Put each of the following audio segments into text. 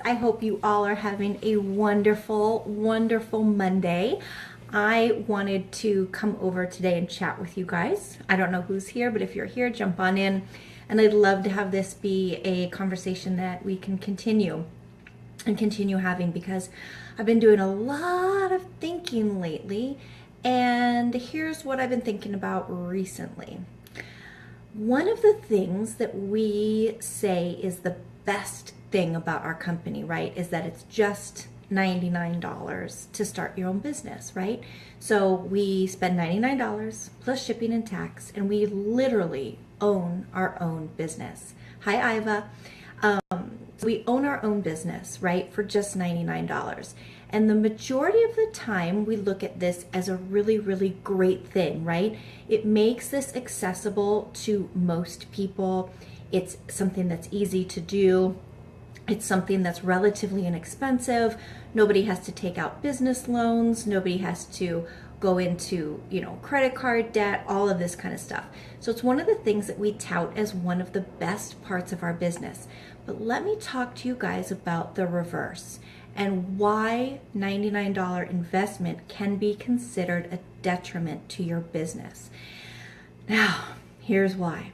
I hope you all are having a wonderful, wonderful Monday. I wanted to come over today and chat with you guys. I don't know who's here, but if you're here, jump on in. And I'd love to have this be a conversation that we can continue having because I've been doing a lot of thinking lately. And here's what I've been thinking about recently. One of the things that we say is the best thing about our company, right, is that it's just $99 to start your own business, right? So we spend $99 plus shipping and tax, and we literally own our own business. Hi, Iva. We own our own business, right, for just $99. And the majority of the time, we look at this as a really, really great thing, right? It makes this accessible to most people. It's something that's easy to do. It's something that's relatively inexpensive. Nobody has to take out business loans. Nobody has to go into, credit card debt, all of this kind of stuff. So it's one of the things that we tout as one of the best parts of our business. But let me talk to you guys about the reverse and why $99 investment can be considered a detriment to your business. Now, here's why.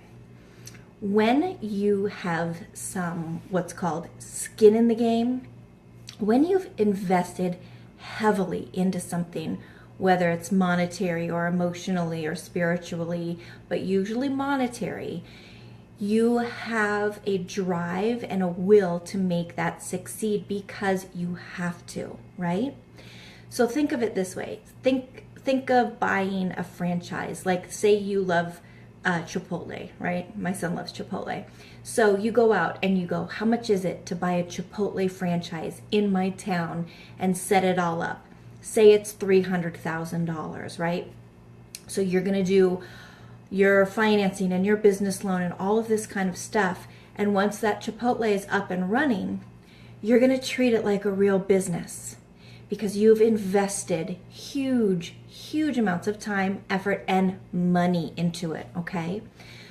When you have some what's called skin in the game, when you've invested heavily into something, whether it's monetary or emotionally or spiritually, but usually monetary, you have a drive and a will to make that succeed because you have to, right? So think of it this way. Think of buying a franchise. Like say you love Chipotle, right? My son loves Chipotle. So you go out and you go, how much is it to buy a Chipotle franchise in my town and set it all up? Say it's $300,000, right? So you're going to do your financing and your business loan and all of this kind of stuff. And once that Chipotle is up and running, you're going to treat it like a real business because you've invested huge amounts of time, effort, and money into it, okay?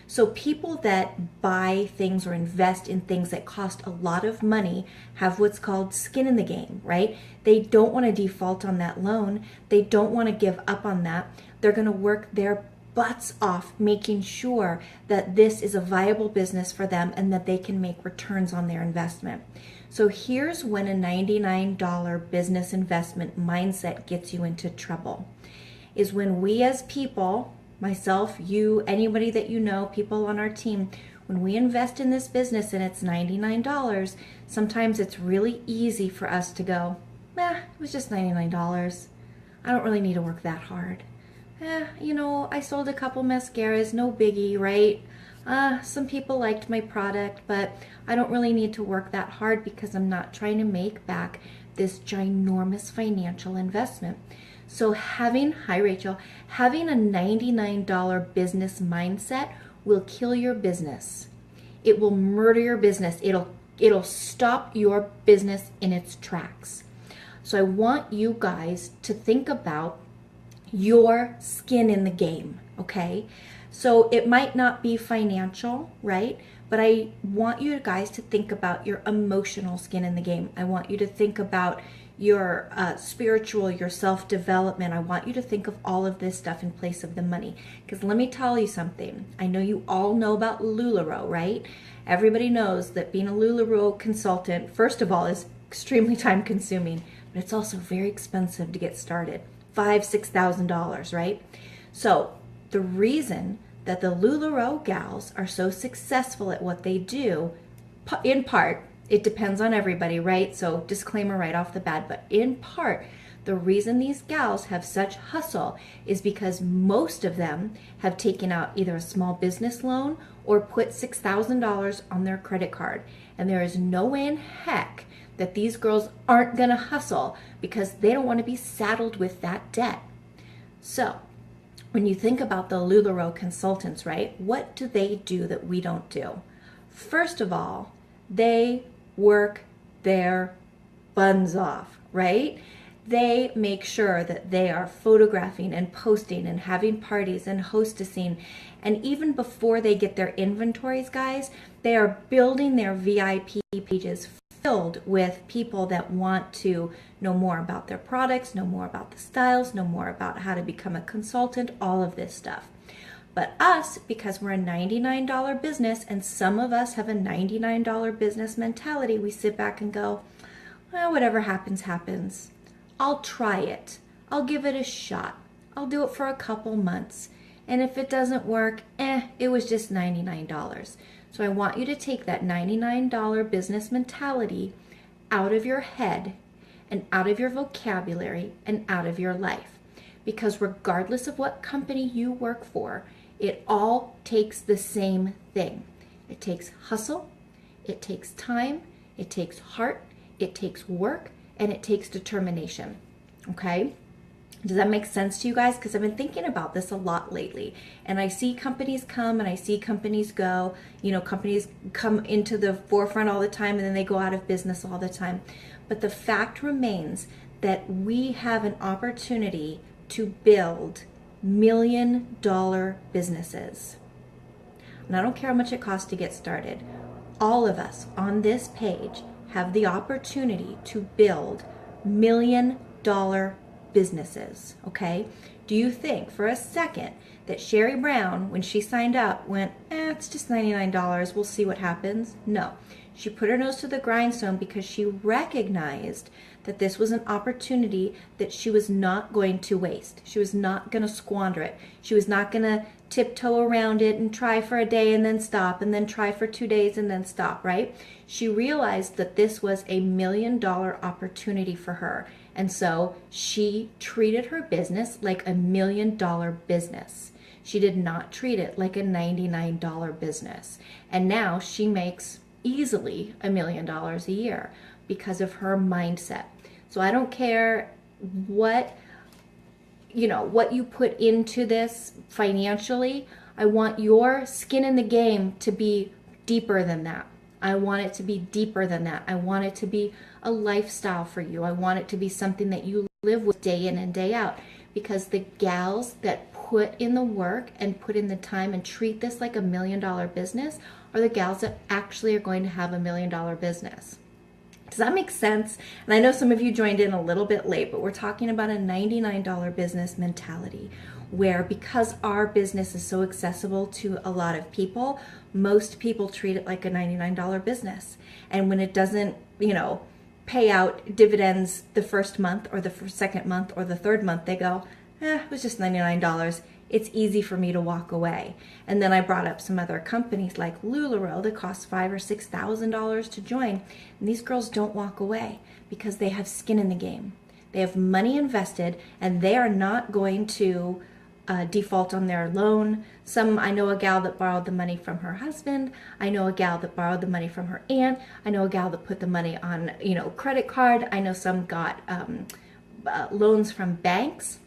So people that buy things or invest in things that cost a lot of money have what's called skin in the game, right? They don't want to default on that loan. They don't want to give up on that. They're going to work their butts off making sure that this is a viable business for them and that they can make returns on their investment. So here's when a $99 business investment mindset gets you into trouble. Is when we as people, myself, you, anybody that you know, people on our team, when we invest in this business and it's $99, sometimes it's really easy for us to go, it was just $99. I don't really need to work that hard. I sold a couple mascaras, no biggie, right? Some people liked my product, but I don't really need to work that hard because I'm not trying to make back this ginormous financial investment. So hi Rachel, having a $99 business mindset will kill your business. It will murder your business. It'll stop your business in its tracks. So I want you guys to think about your skin in the game, okay? So it might not be financial, right? But I want you guys to think about your emotional skin in the game. I want you to think about your spiritual, your self-development. I want you to think of all of this stuff in place of the money. Because let me tell you something. I know you all know about LuLaRoe, right? Everybody knows that being a LuLaRoe consultant, first of all, is extremely time consuming, but it's also very expensive to get started. $5,000-$6,000, right? So the reason that the LuLaRoe gals are so successful at what they do, in part, it depends on everybody, right? So disclaimer right off the bat, but in part, the reason these gals have such hustle is because most of them have taken out either a small business loan or put $6,000 on their credit card. And there is no way in heck that these girls aren't gonna hustle because they don't want to be saddled with that debt. So when you think about the LuLaRoe consultants, right, what do they do that we don't do? First of all, they work their buns off, right? They make sure that they are photographing and posting and having parties and hostessing. And even before they get their inventories, guys, they are building their VIP pages filled with people that want to know more about their products, know more about the styles, know more about how to become a consultant, all of this stuff. But us, because we're a $99 business and some of us have a $99 business mentality, we sit back and go, well, whatever happens, happens. I'll try it. I'll give it a shot. I'll do it for a couple months. And if it doesn't work, it was just $99. So I want you to take that $99 business mentality out of your head and out of your vocabulary and out of your life. Because regardless of what company you work for, it all takes the same thing. It takes hustle, it takes time, it takes heart, it takes work, and it takes determination. Okay? Does that make sense to you guys? Because I've been thinking about this a lot lately. And I see companies come and I see companies go. You know, companies come into the forefront all the time and then they go out of business all the time. But the fact remains that we have an opportunity to build $1,000,000 businesses. And I don't care how much it costs to get started. All of us on this page have the opportunity to build $1,000,000 businesses, okay? Do you think for a second that Sherry Brown, when she signed up, went, it's just $99, we'll see what happens? No. She put her nose to the grindstone because she recognized that this was an opportunity that she was not going to waste. She was not going to squander it. She was not going to tiptoe around it and try for a day and then stop and then try for 2 days and then stop, right? She realized that this was a $1,000,000 opportunity for her. And so she treated her business like a $1,000,000 business. She did not treat it like a $99 business. And now she makes easily $1,000,000 a year because of her mindset. So I don't care what you put into this financially. I want your skin in the game to be deeper than that. I want it to be deeper than that. I want it to be a lifestyle for you. I want it to be something that you live with day in and day out. Because the gals that put in the work and put in the time and treat this like a $1,000,000 business are the gals that actually are going to have a $1,000,000 business. Does that make sense? And I know some of you joined in a little bit late, but we're talking about a $99 business mentality where, because our business is so accessible to a lot of people, most people treat it like a $99 business. And when it doesn't, pay out dividends the first month or the second month or the third month, they go, it was just $99. It's easy for me to walk away. And then I brought up some other companies like LuLaRoe that cost $5,000 or $6,000 to join. And these girls don't walk away because they have skin in the game. They have money invested and they are not going to default on their loan. I know a gal that borrowed the money from her husband. I know a gal that borrowed the money from her aunt. I know a gal that put the money on, credit card. I know some got loans from banks.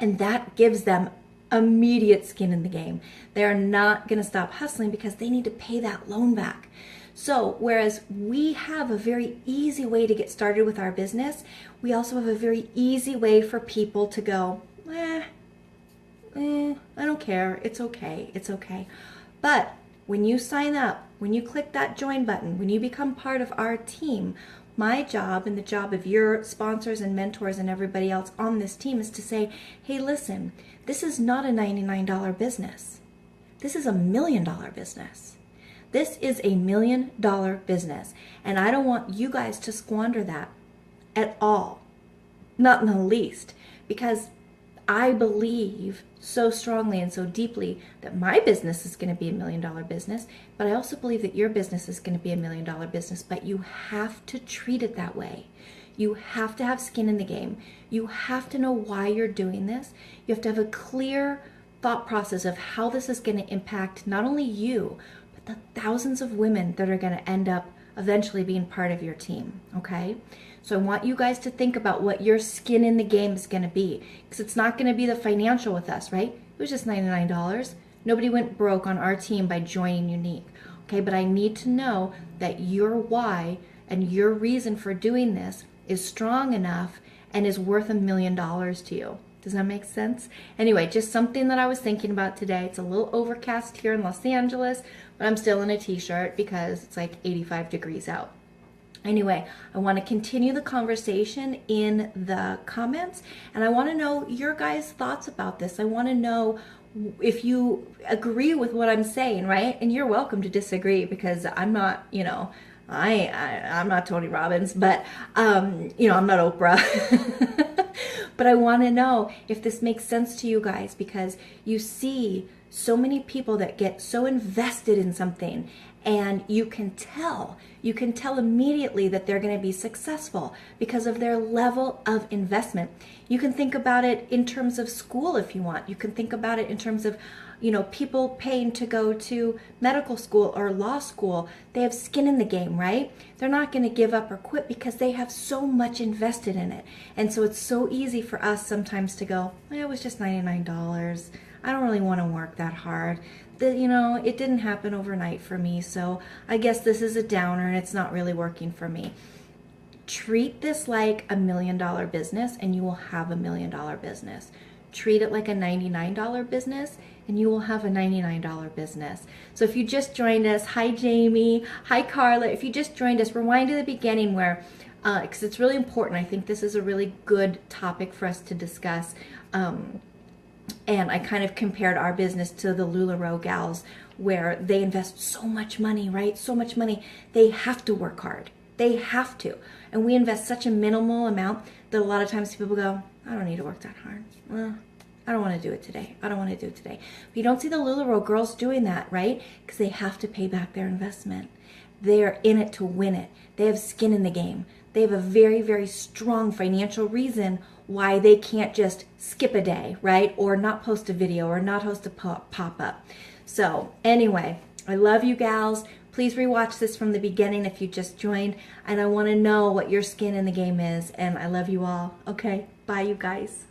And that gives them immediate skin in the game. They're not going to stop hustling because they need to pay that loan back. So whereas we have a very easy way to get started with our business, we also have a very easy way for people to go, I don't care. It's okay. It's okay. But when you sign up, when you click that join button, when you become part of our team, my job and the job of your sponsors and mentors and everybody else on this team is to say, hey, listen, this is not a $99 business. This is a $1,000,000 business. This is a $1,000,000 business. And I don't want you guys to squander that at all. Not in the least. Because I believe so strongly and so deeply that my business is going to be a $1,000,000 business, but I also believe that your business is going to be a $1,000,000 business, but you have to treat it that way. You have to have skin in the game. You have to know why you're doing this. You have to have a clear thought process of how this is going to impact not only you, but the thousands of women that are going to end up eventually being part of your team, okay? So I want you guys to think about what your skin in the game is going to be, because it's not going to be the financial with us, right? It was just $99. Nobody went broke on our team by joining Younique, okay? But I need to know that your why and your reason for doing this is strong enough and is worth $1,000,000 to you. Does that make sense? Anyway, just something that I was thinking about today. It's a little overcast here in Los Angeles, but I'm still in a t-shirt because it's like 85 degrees out. Anyway, I want to continue the conversation in the comments, and I want to know your guys' thoughts about this. I want to know if you agree with what I'm saying, right? And you're welcome to disagree, because I'm not, I'm not Tony Robbins, but I'm not Oprah. But I want to know if this makes sense to you guys, because you see so many people that get so invested in something, and you can tell immediately that they're going to be successful because of their level of investment. You can think about it in terms of school if you want. You can think about it in terms of, people paying to go to medical school or law school. They have skin in the game, right? They're not going to give up or quit because they have so much invested in it. And so it's so easy for us sometimes to go, it was just $99. I don't really want to work that hard. It didn't happen overnight for me, so I guess this is a downer and it's not really working for me. Treat this like $1 million business and you will have $1 million business. Treat it like a $99 business and you will have a $99 business. So if you just joined us, hi Jamie, hi Carla. If you just joined us, rewind to the beginning where, because it's really important. I think this is a really good topic for us to discuss. And I kind of compared our business to the LuLaRoe gals, where they invest so much money, right? So much money. They have to work hard. They have to. And we invest such a minimal amount that a lot of times people go, I don't need to work that hard. I don't want to do it today. I don't want to do it today. But you don't see the LuLaRoe girls doing that, right? Because they have to pay back their investment. They're in it to win it. They have skin in the game. They have a very, very strong financial reason why they can't just skip a day, right? Or not post a video or not host a pop-up. So anyway, I love you gals. Please rewatch this from the beginning if you just joined. And I want to know what your skin in the game is. And I love you all. Okay, bye you guys.